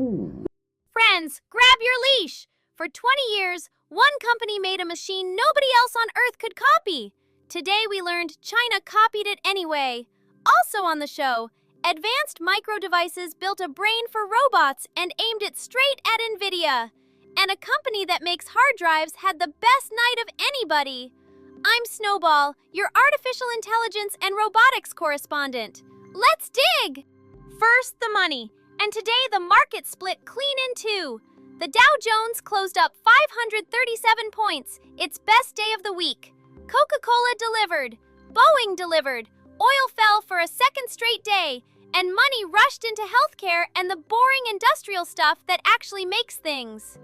Friends, grab your leash! For 20 years, one company made a machine nobody else on Earth could copy. Today we learned China copied it anyway. Also on the show, Advanced Micro Devices built a brain for robots and aimed it straight at Nvidia. And a company that makes hard drives had the best night of anybody. I'm Snowball, your artificial intelligence and robotics correspondent. Let's dig! First, the money. And today the market split clean in two. The Dow Jones closed up 537 points, its best day of the week. Coca-Cola delivered. Boeing delivered. Oil fell for a second straight day. And money rushed into healthcare and the boring industrial stuff that actually makes things.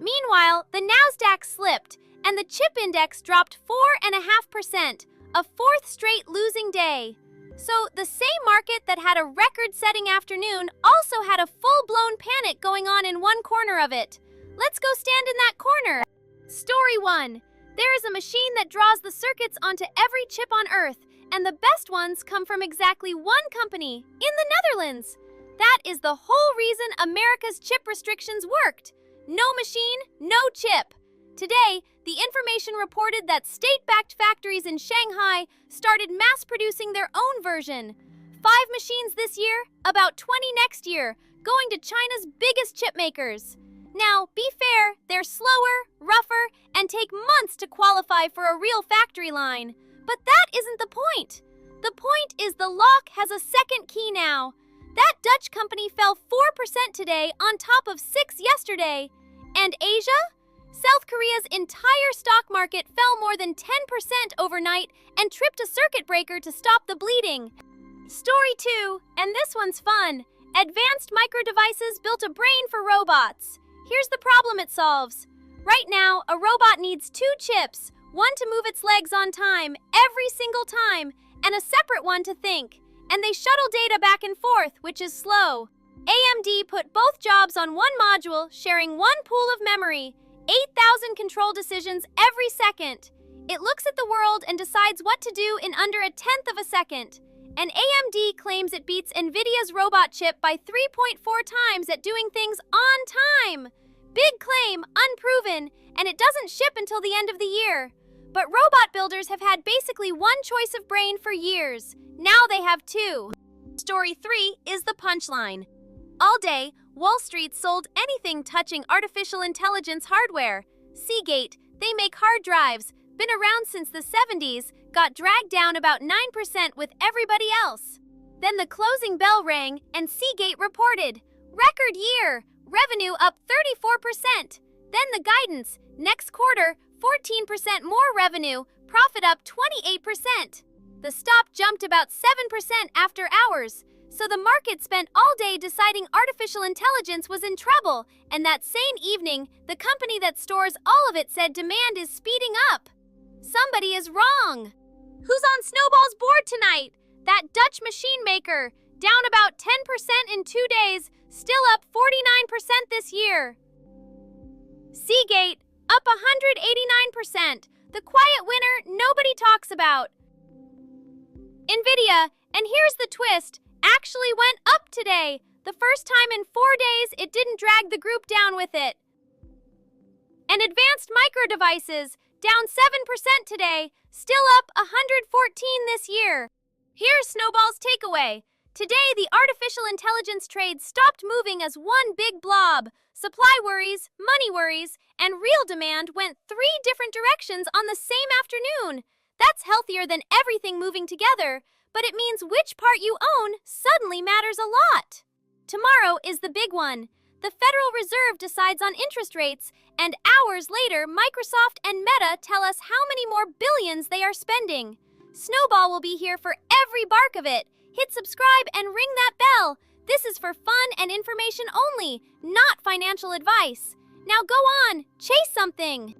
Meanwhile, the Nasdaq slipped, and the chip index dropped 4.5%, a fourth straight losing day. So the same market that had a record-setting afternoon also had a full-blown panic going on in one corner of it. Let's go stand in that corner. Story 1. There is a machine that draws the circuits onto every chip on Earth, and the best ones come from exactly one company, in the Netherlands. That is the whole reason America's chip restrictions worked. No machine, no chip. Today, the information reported that state-backed factories in Shanghai started mass-producing their own version. 5 machines this year, about 20 next year, going to China's biggest chip makers. Now, be fair, they're slower, rougher, and take months to qualify for a real factory line. But that isn't the point. The point is the lock has a second key now. That Dutch company fell 4% today on top of 6 yesterday. And Asia? South Korea's entire stock market fell more than 10% overnight and tripped a circuit breaker to stop the bleeding. Story 2, and this one's fun. Advanced Micro Devices built a brain for robots. Here's the problem it solves. Right now, a robot needs 2 chips, one to move its legs on time, every single time, and a separate one to think. And they shuttle data back and forth, which is slow. AMD put both jobs on one module, sharing one pool of memory. 8,000 control decisions every second. It looks at the world and decides what to do in under a tenth of a second. And AMD claims it beats Nvidia's robot chip by 3.4 times at doing things on time. Big claim, unproven, and it doesn't ship until the end of the year. But robot builders have had basically one choice of brain for years. Now they have 2. Story 3 is the punchline. All day, Wall Street sold anything touching artificial intelligence hardware. Seagate, they make hard drives, been around since the 70s, got dragged down about 9% with everybody else. Then the closing bell rang and Seagate reported, record year, revenue up 34%. Then the guidance, next quarter, 14% more revenue, profit up 28%. The stock jumped about 7% after hours. So the market spent all day deciding artificial intelligence was in trouble, and that same evening, the company that stores all of it said demand is speeding up. Somebody is wrong. Who's on Snowball's board tonight? That Dutch machine maker, down about 10% in 2 days, still up 49% this year. Seagate, up 189%, the quiet winner nobody talks about. Nvidia, and here's the twist, actually went up today. The first time in 4 days it didn't drag the group down with it. And Advanced Micro Devices, down 7% today, still up 114 this year. Here's Snowball's takeaway. Today the artificial intelligence trade stopped moving as one big blob. Supply worries, money worries, and real demand went 3 different directions on the same afternoon. That's healthier than everything moving together. But it means which part you own suddenly matters a lot. Tomorrow is the big one. The Federal Reserve decides on interest rates, and hours later, Microsoft and Meta tell us how many more billions they are spending. Snowball will be here for every bark of it. Hit subscribe and ring that bell. This is for fun and information only, not financial advice. Now go on, chase something.